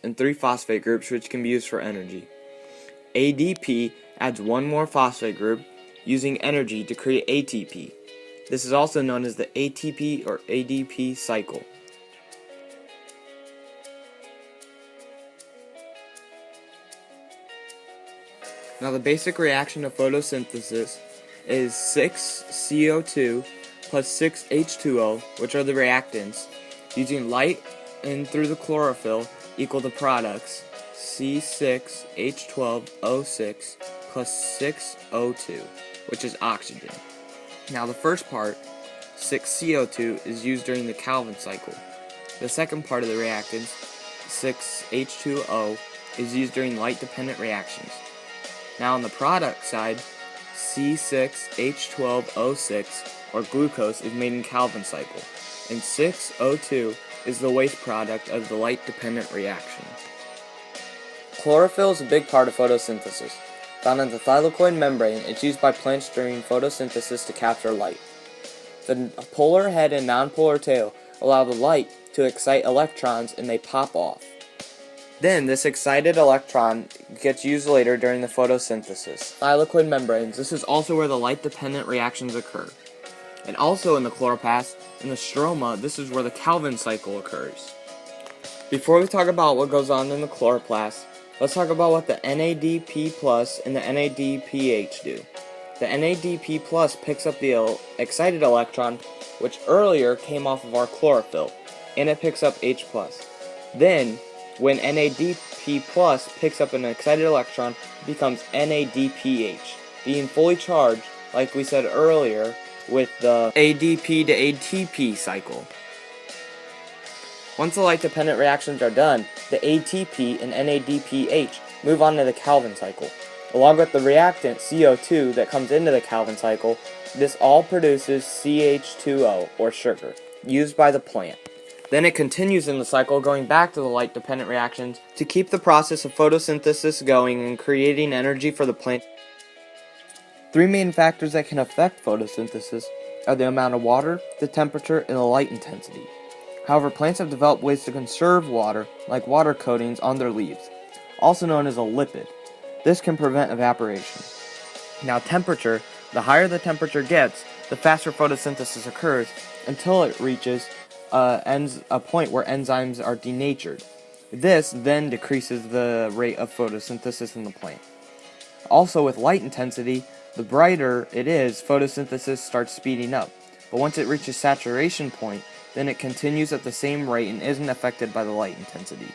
and 3 phosphate groups which can be used for energy. ADP adds one more phosphate group using energy to create ATP. This is also known as the ATP or ADP cycle. Now the basic reaction of photosynthesis is 6 CO2 plus 6 H2O, which are the reactants, using light and through the chlorophyll equal the products C6H12O6 plus 6O2, which is oxygen. Now the first part, 6CO2, is used during the Calvin cycle. The second part of the reactants, 6H2O, is used during light-dependent reactions. Now on the product side, C6H12O6, or glucose, is made in Calvin cycle, and 6O2 is the waste product of the light-dependent reaction. Chlorophyll is a big part of photosynthesis. Found in the thylakoid membrane, it's used by plants during photosynthesis to capture light. The polar head and nonpolar tail allow the light to excite electrons and they pop off. Then this excited electron gets used later during the photosynthesis. Thylakoid membranes, this is also where the light-dependent reactions occur. And also in the chloroplast, in the stroma, this is where the Calvin cycle occurs. Before we talk about what goes on in the chloroplast, let's talk about what the NADP plus and the NADPH do. The NADP plus picks up the excited electron, which earlier came off of our chlorophyll, and it picks up H plus. Then, when NADP plus picks up an excited electron, it becomes NADPH, being fully charged, like we said earlier, with the ADP to ATP cycle. Once the light-dependent reactions are done, the ATP and NADPH move on to the Calvin cycle. Along with the reactant CO2 that comes into the Calvin cycle, this all produces CH2O, or sugar, used by the plant. Then it continues in the cycle, going back to the light-dependent reactions to keep the process of photosynthesis going and creating energy for the plant. 3 main factors that can affect photosynthesis are the amount of water, the temperature, and the light intensity. However, plants have developed ways to conserve water, like water coatings on their leaves, also known as a lipid. This can prevent evaporation. Now temperature, the higher the temperature gets, the faster photosynthesis occurs until it reaches a point where enzymes are denatured. This then decreases the rate of photosynthesis in the plant. Also with light intensity, the brighter it is, photosynthesis starts speeding up. But once it reaches saturation point, then it continues at the same rate and isn't affected by the light intensity.